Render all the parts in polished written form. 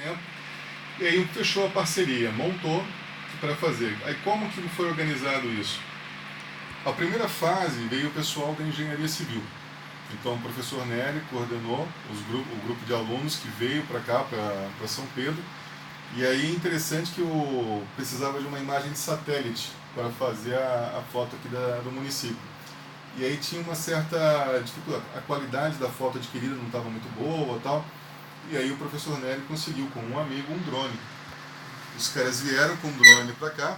tempo, e aí fechou a parceria, montou para fazer. Aí como que foi organizado isso? A primeira fase veio o pessoal da engenharia civil. Então o professor Nery coordenou o grupo de alunos que veio para cá, para São Pedro. E aí interessante que precisava de uma imagem de satélite para fazer a foto aqui do município. E aí tinha uma certa dificuldade, a qualidade da foto adquirida não estava muito boa e tal. E aí o professor Nery conseguiu com um amigo um drone. Os caras vieram com o drone para cá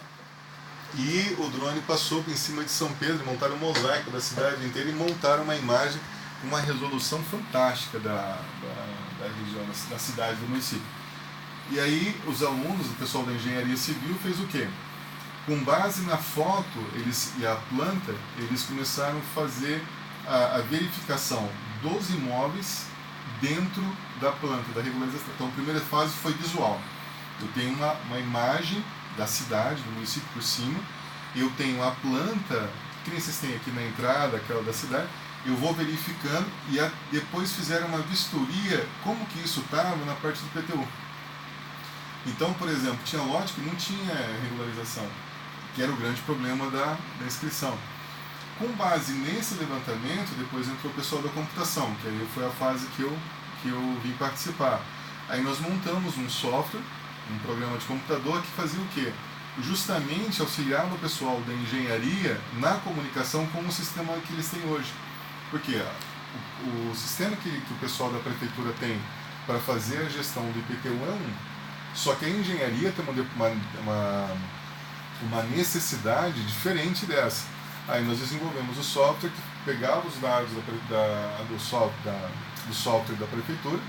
e o drone passou por cima de São Pedro, montaram um mosaico da cidade inteira e montaram uma imagem com uma resolução fantástica da região, da cidade, do município. E aí os alunos, o pessoal da engenharia civil fez o quê? Com base na foto e a planta, eles começaram a fazer a verificação dos imóveis dentro da planta, da regularização. Então a primeira fase foi visual. Eu tenho uma imagem da cidade, do município por cima, eu tenho a planta, que nem vocês têm aqui na entrada, aquela da cidade, eu vou verificando e depois fizeram uma vistoria como que isso estava na parte do PTU. Então, por exemplo, tinha lote que não tinha regularização, que era o grande problema da inscrição. Com base nesse levantamento, depois entrou o pessoal da computação, que aí foi a fase que eu vim participar. Aí nós montamos um software, um programa de computador que fazia o quê? Justamente auxiliava o pessoal da engenharia na comunicação com o sistema que eles têm hoje. Porque o sistema que o pessoal da prefeitura tem para fazer a gestão do IPTU é um. Só que a engenharia tem uma necessidade diferente dessa. Aí nós desenvolvemos o software que pegava os dados do software da prefeitura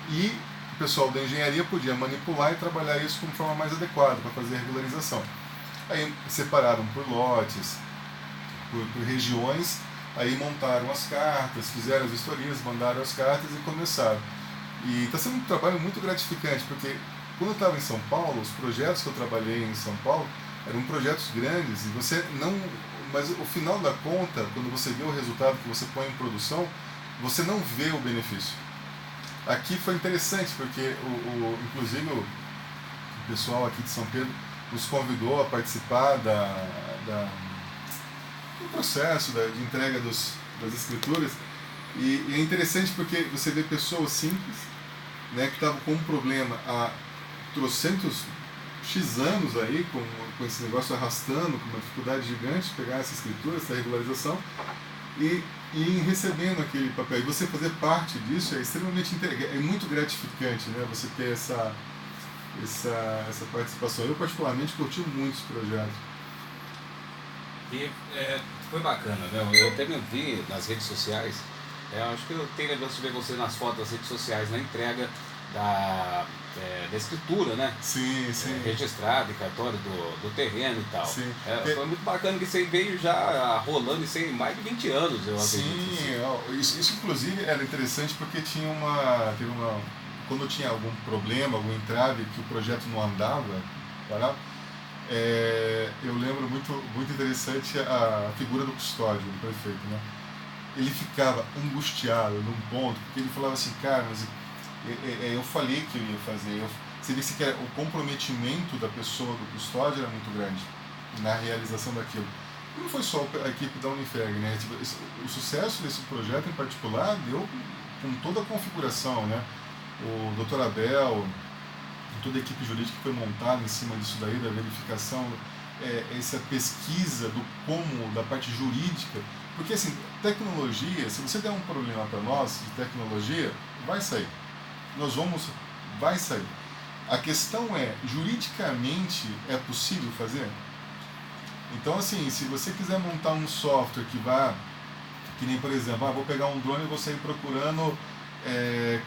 e o pessoal da engenharia podia manipular e trabalhar isso de forma mais adequada para fazer a regularização. Aí separaram por lotes, por regiões, aí montaram as cartas, fizeram as historias, mandaram as cartas e começaram. E está sendo um trabalho muito gratificante, porque quando eu estava em São Paulo, os projetos que eu trabalhei em São Paulo eram projetos grandes e você não... Mas o final da conta, quando você vê o resultado que você põe em produção, você não vê o benefício. Aqui foi interessante, porque inclusive o pessoal aqui de São Pedro nos convidou a participar do processo de entrega das escrituras. E é interessante porque você vê pessoas simples, né, que estavam com um problema há trocentos X anos aí, com esse negócio arrastando, com uma dificuldade gigante de pegar essa escritura, essa regularização, e recebendo aquele papel. E você fazer parte disso é extremamente é muito gratificante, né? Você ter essa participação. Eu particularmente curti muito esse projeto. E foi bacana, né? Eu até me vi nas redes sociais, acho que eu tenho lembrança de ver você nas fotos das redes sociais, na entrega da escritura, né? Sim, sim. Registrada em cartório do terreno e tal. Sim. Foi muito bacana que você veio já rolando isso em mais de 20 anos, eu acredito. Sim, isso inclusive era interessante porque teve uma quando tinha algum problema, algum entrave, que o projeto não andava, parava, eu lembro muito interessante a figura do custódio, do prefeito, né? Ele ficava angustiado num ponto, porque ele falava assim, cara, mas eu falei que eu ia fazer. Você vê que o comprometimento da pessoa, do custódio, era muito grande na realização daquilo. E não foi só a equipe da Unifeg, né? O sucesso desse projeto em particular deu com toda a configuração, né? O Dr. Abel, toda a equipe jurídica que foi montada em cima disso daí, da verificação, essa pesquisa da parte jurídica. Porque, assim, tecnologia, se você der um problema para nós de tecnologia, vai sair. Vai sair. A questão é, juridicamente é possível fazer? Então, assim, se você quiser montar um software que nem, por exemplo, vou pegar um drone e vou sair procurando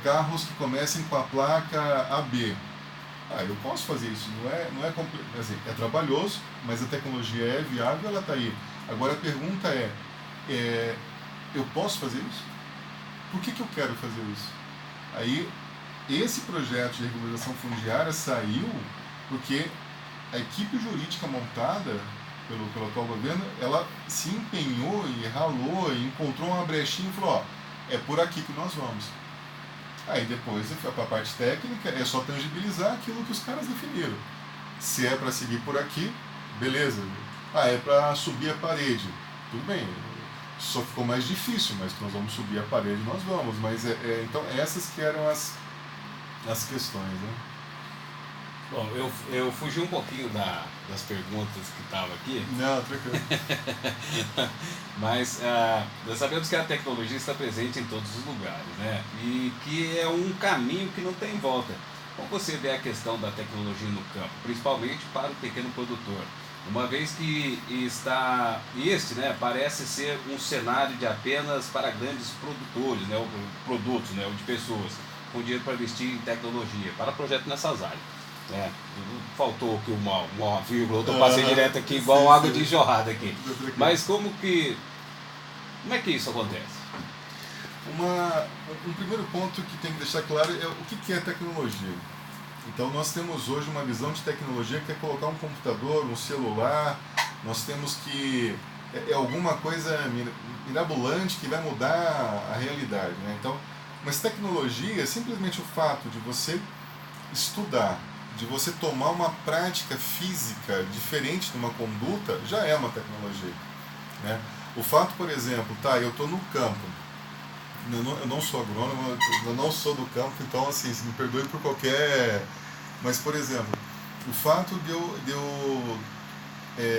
carros que comecem com a placa AB. Eu posso fazer isso, não é assim, é trabalhoso, mas a tecnologia é viável, ela está aí. Agora a pergunta eu posso fazer isso? Por que eu quero fazer isso? Aí, esse projeto de regularização fundiária saiu porque a equipe jurídica montada pelo atual governo, ela se empenhou e ralou e encontrou uma brechinha e falou, é por aqui que nós vamos. Aí depois, para a parte técnica, é só tangibilizar aquilo que os caras definiram. Se é para seguir por aqui, beleza. Ah, é para subir a parede. Tudo bem, só ficou mais difícil, mas nós vamos subir a parede, nós vamos. Mas então essas que eram as questões, né? Bom, eu fugi um pouquinho das perguntas que estavam aqui. Não, tranquilo. Mas nós sabemos que a tecnologia está presente em todos os lugares, né? E que é um caminho que não tem volta. Como você vê a questão da tecnologia no campo, principalmente para o pequeno produtor? Uma vez que né, parece ser um cenário de apenas para grandes produtores, né, ou produtos, né, ou de pessoas com dinheiro para investir em tecnologia, para projetos nessas áreas. Né? Faltou aqui uma vírgula, eu passei direto aqui igual água de jorrada aqui. Mas como é que isso acontece? Um primeiro ponto que tem que deixar claro é o que é tecnologia. Então nós temos hoje uma visão de tecnologia que é colocar um computador, um celular, nós temos que é alguma coisa mirabolante que vai mudar a realidade, né? Então, mas tecnologia é simplesmente o fato de você estudar, de você tomar uma prática física diferente de uma conduta, já é uma tecnologia, né? O fato, por exemplo, eu estou no campo, eu não sou agrônomo, eu não sou do campo, então assim, me perdoe por qualquer... Mas, por exemplo, o fato de eu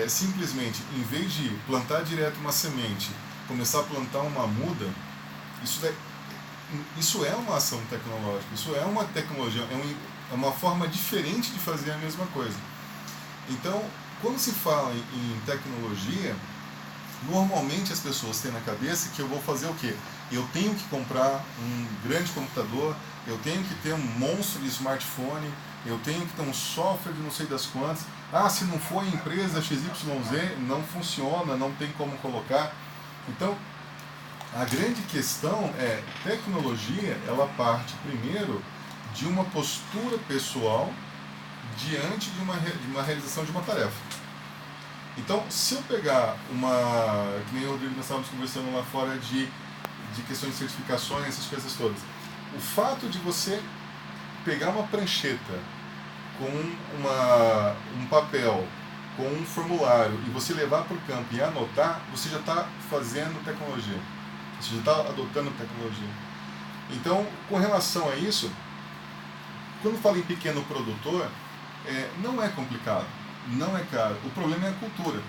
simplesmente, em vez de plantar direto uma semente, começar a plantar uma muda, isso é uma ação tecnológica, isso é uma tecnologia, é uma forma diferente de fazer a mesma coisa. Então, quando se fala em tecnologia, normalmente as pessoas têm na cabeça que eu vou fazer o quê? Eu tenho que comprar um grande computador, eu tenho que ter um monstro de smartphone, eu tenho que ter um software de não sei das quantas. Se não for a empresa XYZ, não funciona, não tem como colocar. Então, a grande questão é, tecnologia, ela parte primeiro de uma postura pessoal diante de uma realização de uma tarefa. Então, se eu pegar que nem o Rodrigo, nós estávamos conversando lá fora de questões de certificações, essas coisas todas. O fato de você pegar uma prancheta com um papel, com um formulário, e você levar para o campo e anotar, você já está fazendo tecnologia. Você já está adotando tecnologia. Então, com relação a isso, quando fala em pequeno produtor, não é complicado, não é caro. O problema é a cultura.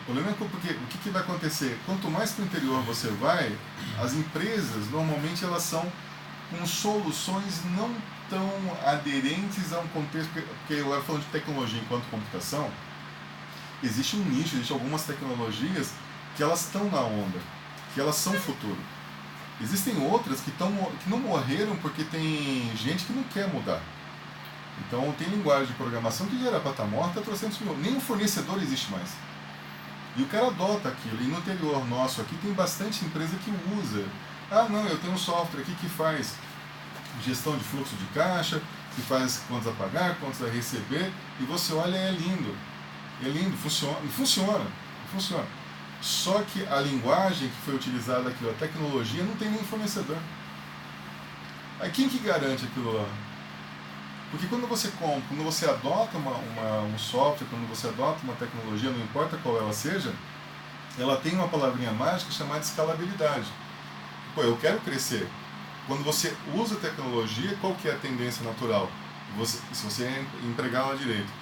O problema é porque o que vai acontecer? Quanto mais para o interior você vai, as empresas normalmente elas são com soluções não tão aderentes a um contexto, porque agora falando de tecnologia enquanto computação, existe um nicho, existem algumas tecnologias que elas estão na onda, que elas são futuro. Existem outras que não morreram porque tem gente que não quer mudar. Então tem linguagem de programação que já era para estar morta há 300 mil. Nem o fornecedor existe mais. E o cara adota aquilo. E no interior nosso aqui tem bastante empresa que usa. Não, eu tenho um software aqui que faz gestão de fluxo de caixa, que faz contas a pagar, contas a receber, e você olha, é lindo. É lindo, funciona. Só que a linguagem que foi utilizada aqui, a tecnologia, não tem nem fornecedor. Aí quem que garante aquilo lá? Porque quando você compra, quando você adota um software, quando você adota uma tecnologia, não importa qual ela seja, ela tem uma palavrinha mágica chamada escalabilidade. Eu quero crescer. Quando você usa a tecnologia, qual que é a tendência natural? Se você empregá-la direito.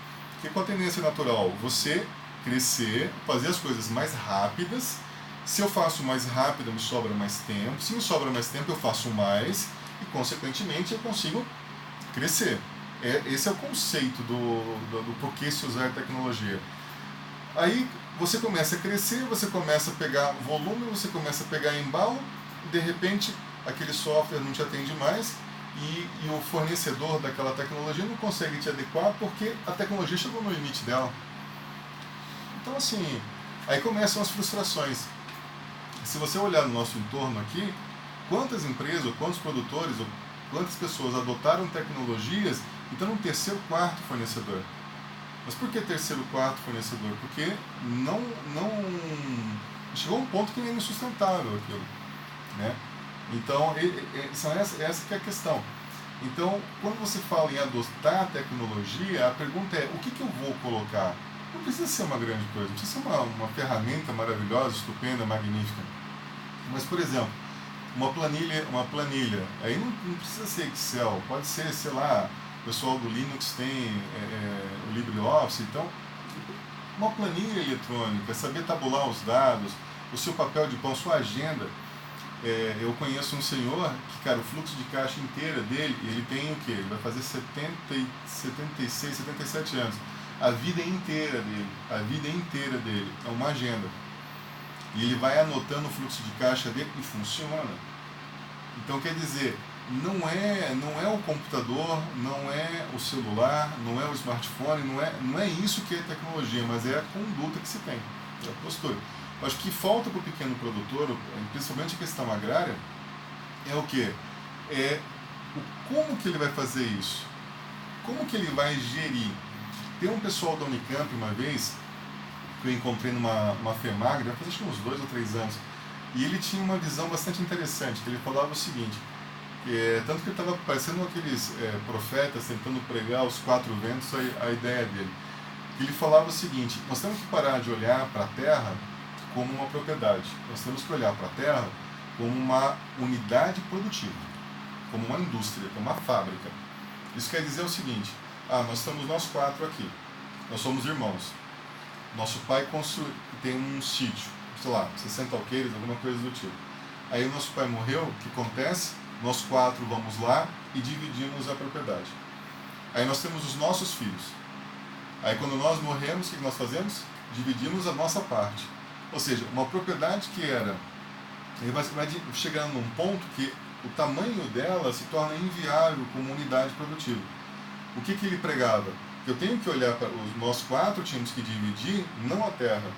Qual a tendência natural? Você crescer, fazer as coisas mais rápidas. Se eu faço mais rápido, me sobra mais tempo. Se me sobra mais tempo, eu faço mais e, consequentemente, eu consigo crescer. Esse é o conceito do porquê se usar tecnologia. Aí você começa a crescer, você começa a pegar volume, você começa a pegar embalo, e de repente aquele software não te atende mais e o fornecedor daquela tecnologia não consegue te adequar porque a tecnologia chegou no limite dela. Então assim, aí começam as frustrações. Se você olhar no nosso entorno aqui, quantas empresas, ou quantos produtores, ou quantas pessoas adotaram tecnologias e estão no terceiro, quarto fornecedor. Mas por que terceiro, quarto fornecedor? Porque não chegou a um ponto que é insustentável aquilo, né? Então, essa que é a questão. Então, quando você fala em adotar a tecnologia, a pergunta é, o que eu vou colocar? Não precisa ser uma grande coisa, não precisa ser uma ferramenta maravilhosa, estupenda, magnífica. Mas, por exemplo, uma planilha, aí não precisa ser Excel, pode ser, sei lá, o pessoal do Linux tem o LibreOffice, então, uma planilha eletrônica, saber tabular os dados, o seu papel de pão, sua agenda. Eu conheço um senhor que, cara, o fluxo de caixa inteira dele, ele tem o quê? Ele vai fazer 76, 77 anos. A vida inteira dele é uma agenda. E ele vai anotando o fluxo de caixa dele e funciona. Então, quer dizer, não é o computador, não é o celular, não é o smartphone, não é isso que é tecnologia, mas é a conduta que se tem, é a postura. Eu acho que falta para o pequeno produtor, principalmente a questão agrária, é o quê? Como que ele vai fazer isso? Como que ele vai gerir? Tem um pessoal da Unicamp uma vez, que eu encontrei numa FEMAG, já faz acho que uns 2 ou 3 anos, e ele tinha uma visão bastante interessante, que ele falava o seguinte, tanto que ele estava parecendo aqueles profetas tentando pregar os 4 ventos a ideia dele. Ele falava o seguinte, nós temos que parar de olhar para a terra como uma propriedade, nós temos que olhar para a terra como uma unidade produtiva, como uma indústria, como uma fábrica. Isso quer dizer o seguinte, nós estamos nós 4 aqui, nós somos irmãos, nosso pai tem um sítio, sei lá, 60 alqueires, alguma coisa do tipo. Aí o nosso pai morreu, o que acontece? Nós 4 vamos lá e dividimos a propriedade. Aí nós temos os nossos filhos. Aí quando nós morremos, o que nós fazemos? Dividimos a nossa parte. Ou seja, uma propriedade que ele vai chegando num ponto que o tamanho dela se torna inviável como unidade produtiva. O que ele pregava? Eu tenho que olhar para nós 4 tínhamos que dividir não a terra,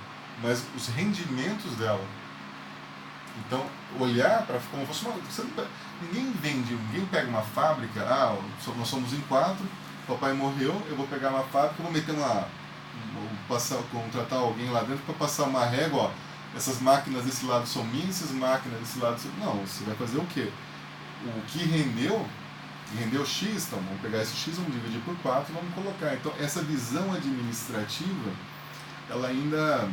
mas os rendimentos dela. Então, olhar para como fosse ninguém pega uma fábrica, nós somos em 4, papai morreu, eu vou pegar uma fábrica, vou meter contratar alguém lá dentro para passar uma régua, essas máquinas desse lado são minhas, essas máquinas desse lado são... Não, você vai fazer o quê? O que rendeu X, então vamos pegar esse X, vamos dividir por 4 e vamos colocar. Então, essa visão administrativa, ela ainda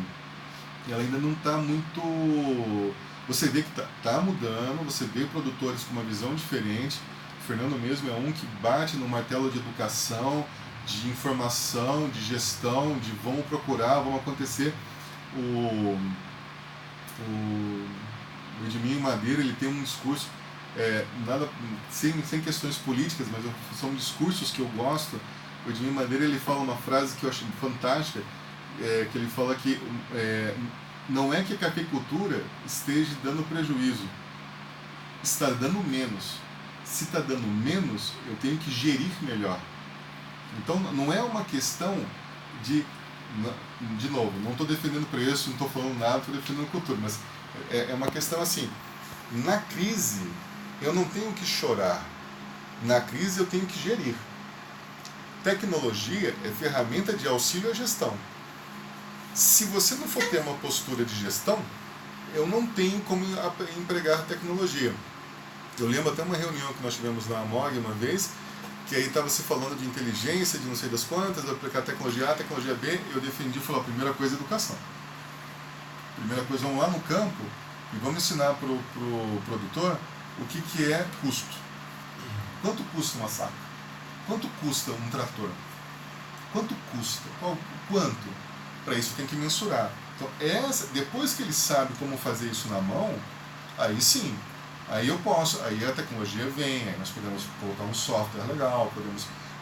não está muito... Você vê que está mudando, você vê produtores com uma visão diferente. O Fernando mesmo é um que bate no martelo de educação, de informação, de gestão, de vamos procurar, vamos acontecer. O Edmir Madeira, ele tem um discurso, sem questões políticas, mas são discursos que eu gosto. O Edmir Madeira, ele fala uma frase que eu acho fantástica, que ele fala que não é que a cafeicultura esteja dando prejuízo, está dando menos. Se está dando menos, eu tenho que gerir melhor. Então, não é uma questão de novo, não estou defendendo preço, não estou falando nada, estou defendendo cultura, mas é uma questão assim, na crise eu não tenho que chorar, na crise eu tenho que gerir. Tecnologia é ferramenta de auxílio à gestão. Se você não for ter uma postura de gestão, eu não tenho como empregar tecnologia. Eu lembro até uma reunião que nós tivemos na AMOG uma vez, que aí estava se falando de inteligência, de não sei das quantas, aplicar tecnologia A, tecnologia B, eu defendi, falei, a primeira coisa é educação. Primeira coisa, vamos lá no campo e vamos ensinar para o produtor o que é custo. Quanto custa uma saca? Quanto custa um trator? Quanto custa? Quanto? Para isso tem que mensurar. Então, depois que ele sabe como fazer isso na mão, aí sim, aí eu posso, aí a tecnologia vem, aí nós podemos colocar um software legal,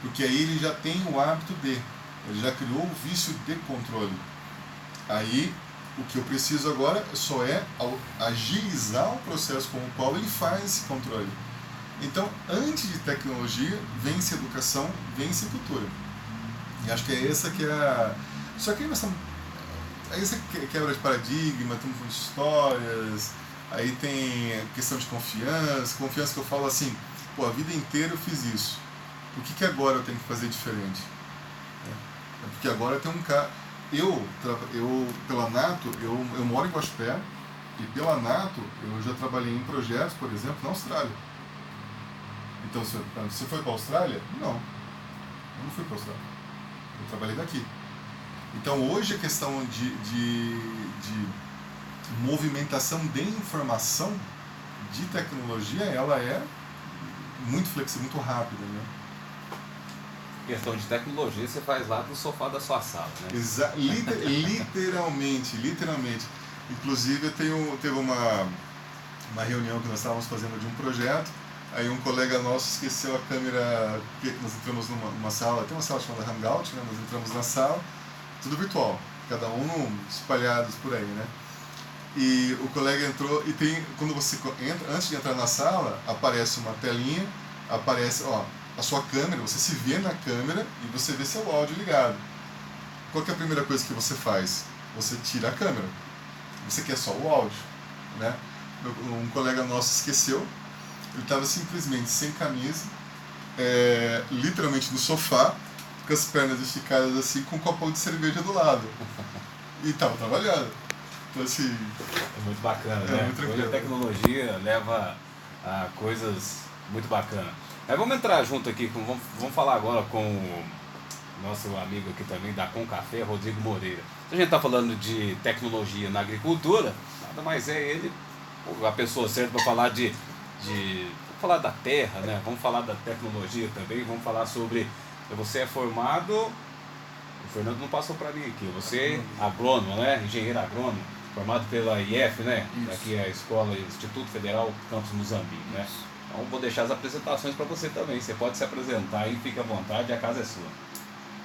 porque aí ele já tem o hábito ele já criou o vício de controle. Aí o que eu preciso agora só é agilizar o processo com o qual ele faz esse controle. Então, antes de tecnologia, vem-se educação, vem-se cultura. E acho que é essa que é a... Só que aí você quebra de paradigma, tem muitas histórias, aí tem a questão de confiança que eu falo assim, a vida inteira eu fiz isso, por que agora eu tenho que fazer diferente? Porque agora tem um cara... Eu pela Nato, eu moro em Guaxupé, E pela Nato, eu já trabalhei em projetos, por exemplo, na Austrália. Então, você foi para a Austrália? Não, eu não fui para a Austrália. Eu trabalhei daqui. Então, hoje a questão de movimentação de informação, de tecnologia, ela é muito flexível, muito rápida, né? Questão de tecnologia você faz lá do sofá da sua sala, né? Literalmente. Inclusive, teve uma reunião que nós estávamos fazendo de um projeto, aí um colega nosso esqueceu a câmera, porque nós entramos numa sala, tem uma sala chamada Hangout, né? Nós entramos na sala, tudo virtual, cada um espalhados por aí, né? E o colega entrou e quando você entra, antes de entrar na sala, aparece uma telinha, aparece, a sua câmera, você se vê na câmera e você vê seu áudio ligado. Qual que é a primeira coisa que você faz? Você tira a câmera. Você quer só o áudio, né? Um colega nosso esqueceu, ele estava simplesmente sem camisa, literalmente no sofá, com as pernas esticadas assim, com um copão de cerveja do lado. E estava trabalhando. Então, assim, é muito bacana, né? Muito hoje a tecnologia leva a coisas muito bacanas. Mas vamos entrar junto aqui, vamos falar agora com o nosso amigo aqui também da Com Café, Rodrigo Moreira. Se a gente está falando de tecnologia na agricultura, nada mais é ele a pessoa certa para falar vamos falar da terra, né? Vamos falar da tecnologia também, vamos falar sobre... Você é formado... O Fernando não passou para mim aqui. Você é agrônomo, né? Engenheiro agrônomo, formado pela IF, né? Isso. Aqui é a escola Instituto Federal Campus Muzambique, né? Então vou deixar as apresentações para você também. Você pode se apresentar e fique à vontade, a casa é sua.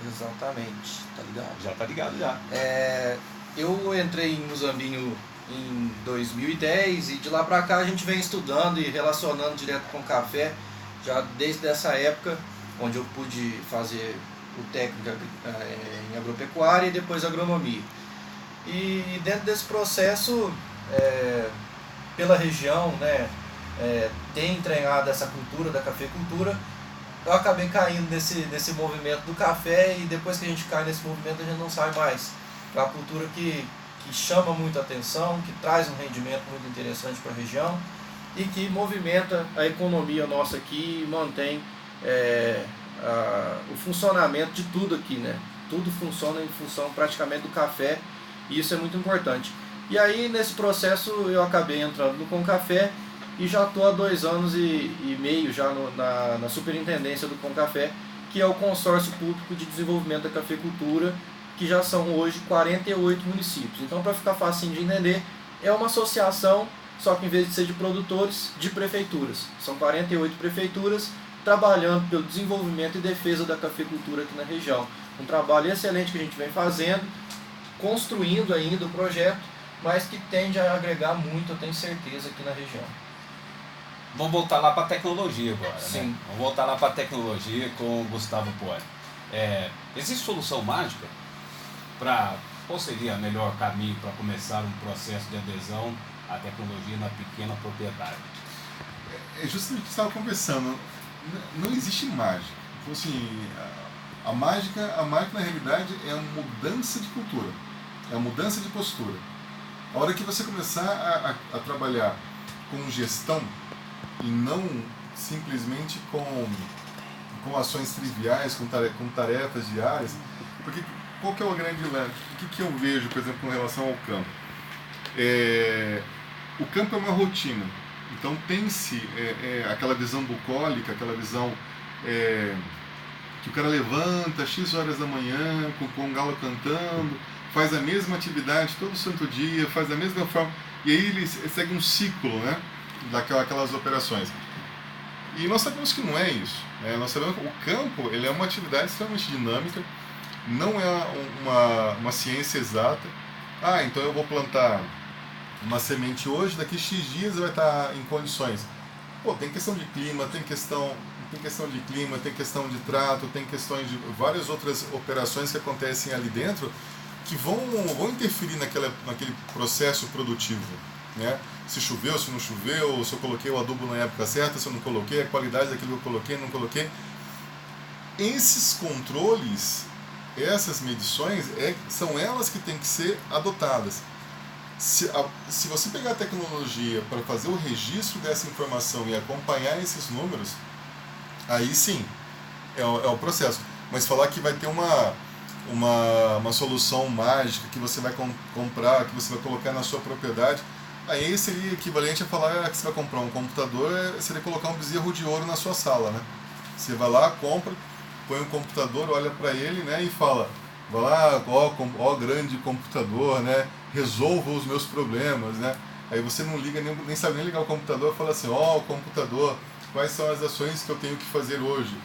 Exatamente, tá ligado? Já tá ligado já. Eu entrei em Muzambinho em 2010 e de lá pra cá a gente vem estudando e relacionando direto com o café, já desde essa época, onde eu pude fazer o técnico em agropecuária e depois agronomia. E dentro desse processo, pela região, né, tem treinado essa cultura da cafeicultura, eu acabei caindo nesse movimento do café e depois que a gente cai nesse movimento a gente não sai mais. É uma cultura que chama muito a atenção, que traz um rendimento muito interessante para a região e que movimenta a economia nossa aqui e mantém o funcionamento de tudo aqui, né? Tudo funciona em função praticamente do café e isso é muito importante. E aí nesse processo eu acabei entrando no Com Café e já estou há 2 anos e meio já na superintendência do Com Café, que é o consórcio público de desenvolvimento da cafeicultura, que já são hoje 48 municípios. Então, para ficar fácil de entender, é uma associação, só que em vez de ser de produtores, de prefeituras. São 48 prefeituras trabalhando pelo desenvolvimento e defesa da cafeicultura aqui na região. Um trabalho excelente que a gente vem fazendo, construindo ainda o projeto, mas que tende a agregar muito, eu tenho certeza, aqui na região. Vamos voltar lá para a tecnologia agora, Sim. né? Vamos voltar lá para a tecnologia com o Gustavo Poli. Existe solução mágica para qual seria o melhor caminho para começar um processo de adesão à tecnologia na pequena propriedade? É justamente o que você estava conversando. Não existe mágica. Então, assim, a mágica na realidade é a mudança de cultura, é a mudança de postura. A hora que você começar a trabalhar com gestão e não simplesmente com ações triviais, com tarefas diárias, porque qual que é o grande lance? O que eu vejo, por exemplo, com relação ao campo? O campo é uma rotina, então tem-se aquela visão bucólica, aquela visão que o cara levanta X horas da manhã, com um galo cantando, faz a mesma atividade todo santo dia, faz da mesma forma, e aí ele segue um ciclo, né, daquelas operações. E nós sabemos que não é isso. Nós sabemos que o campo ele é uma atividade extremamente dinâmica, não é uma ciência exata. Então eu vou plantar uma semente hoje, daqui X dias vai estar em condições. Tem questão de clima, tem questão de clima, tem questão de trato, tem questões de várias outras operações que acontecem ali dentro que vão interferir naquele processo produtivo, né? Se choveu, se não choveu, se eu coloquei o adubo na época certa, se eu não coloquei, a qualidade daquilo que eu coloquei, não coloquei. Esses controles, essas medições, são elas que têm que ser adotadas. Se você pegar a tecnologia para fazer o registro dessa informação e acompanhar esses números, aí sim, é o processo. Mas falar que vai ter uma solução mágica que você vai comprar, que você vai colocar na sua propriedade, aí seria equivalente a falar que você vai comprar um computador, seria colocar um bezerro de ouro na sua sala, né? Você vai lá, compra, põe um computador, olha para ele, né, e fala, vai lá, ó grande computador, né, resolva os meus problemas, né? Aí você não liga, nem sabe nem ligar o computador, fala assim, ó, computador, quais são as ações que eu tenho que fazer hoje?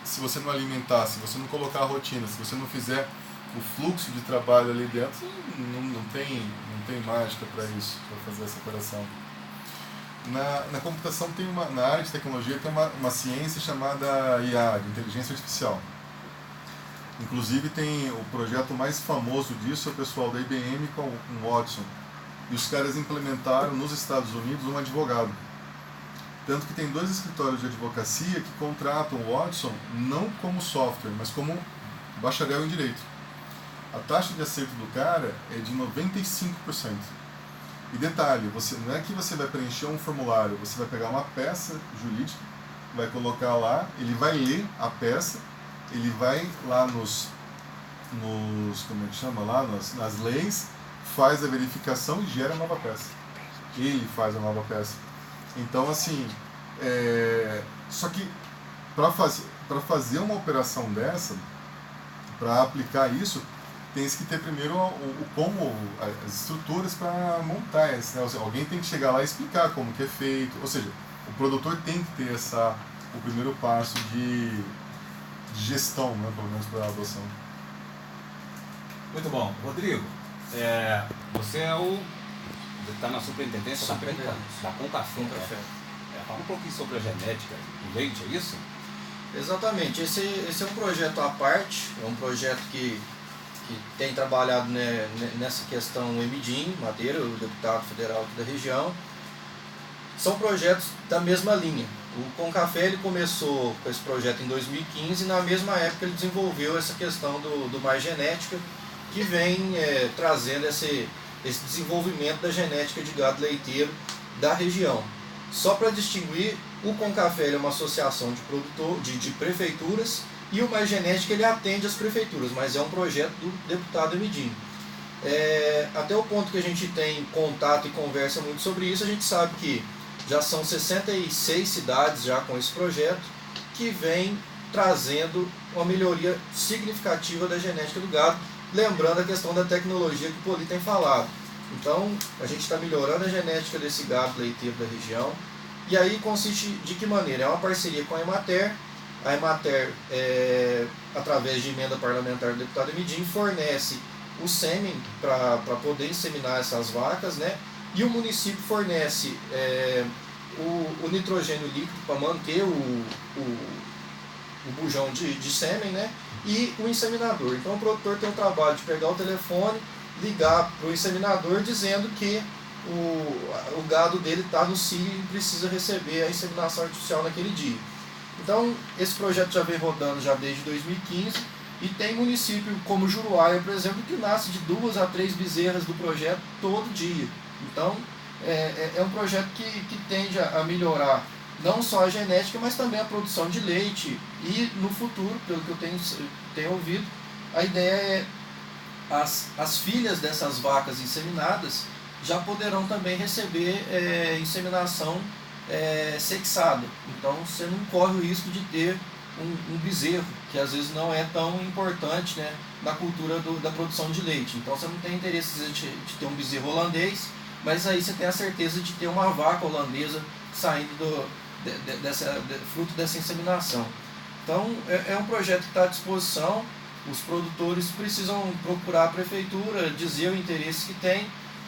Se você não alimentar, se você não colocar a rotina, se você não fizer o fluxo de trabalho ali dentro, não tem mágica para isso, para fazer essa operação. Na computação na área de tecnologia tem uma ciência chamada IA, de inteligência artificial. Inclusive tem o projeto mais famoso disso, é o pessoal da IBM com o Watson. E os caras implementaram nos Estados Unidos um advogado. Tanto que tem 2 escritórios de advocacia que contratam o Watson não como software, mas como bacharel em direito. A taxa de acerto do cara é de 95%. E detalhe, não é que você vai preencher um formulário, você vai pegar uma peça jurídica, vai colocar lá, ele vai ler a peça, ele vai lá como é que chama lá, nas leis, faz a verificação e gera a nova peça. Ele faz a nova peça. Então, assim, só que para fazer uma operação dessa, para aplicar isso, tem que ter primeiro as estruturas para montar isso, né? Ou seja, alguém tem que chegar lá e explicar como que é feito, ou seja, o produtor tem que ter o primeiro passo de gestão, né? Pelo menos para a adoção. Muito bom. Rodrigo, você está na superintendência da Concafé. Fala um pouquinho sobre a genética do leite, é isso? Exatamente. Esse é um projeto à parte, é um projeto que tem trabalhado nessa questão o Emidim Madeira, o deputado federal aqui da região. São projetos da mesma linha. O Concafé ele começou com esse projeto em 2015 e na mesma época ele desenvolveu essa questão do Mais Genética, que vem trazendo esse desenvolvimento da genética de gado leiteiro da região. Só para distinguir, o Concafé é uma associação de prefeituras e o Mais Genética ele atende as prefeituras, mas é um projeto do deputado Emidim. Até o ponto que a gente tem contato e conversa muito sobre isso, a gente sabe que já são 66 cidades já com esse projeto que vem trazendo uma melhoria significativa da genética do gado, lembrando a questão da tecnologia que o Poli tem falado. Então, a gente está melhorando a genética desse gado leiteiro da região. E aí consiste de que maneira? É uma parceria com a Emater. A Emater, através de emenda parlamentar do deputado Emidim, fornece o sêmen para poder inseminar essas vacas, né? E o município fornece o nitrogênio líquido para manter o bujão de sêmen, né? E o inseminador. Então o produtor tem o trabalho de pegar o telefone, ligar para o inseminador dizendo que o gado dele está no cio e precisa receber a inseminação artificial naquele dia. Então esse projeto já vem rodando já desde 2015 e tem município como Juruáia, por exemplo, que nasce de 2 a 3 bezerras do projeto todo dia. Então é um projeto que tende a melhorar não só a genética, mas também a produção de leite. E no futuro, pelo que eu tenho ouvido, a ideia é as filhas dessas vacas inseminadas já poderão também receber inseminação sexada. Então você não corre o risco de ter um bezerro, que às vezes não é tão importante, né, na cultura da produção de leite. Então você não tem interesse de ter um bezerro holandês, mas aí você tem a certeza de ter uma vaca holandesa saindo fruto dessa inseminação. Então é um projeto que está à disposição. Os produtores precisam procurar a prefeitura, dizer o interesse que tem.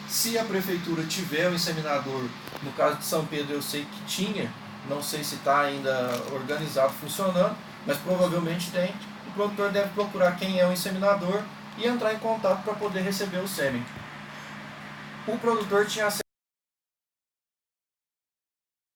Se a prefeitura tiver um inseminador, no caso de São Pedro eu sei que tinha, não sei se está ainda organizado, funcionando, mas provavelmente tem. O produtor deve procurar quem é o inseminador e entrar em contato para poder receber o sêmen. O produtor tinha acesso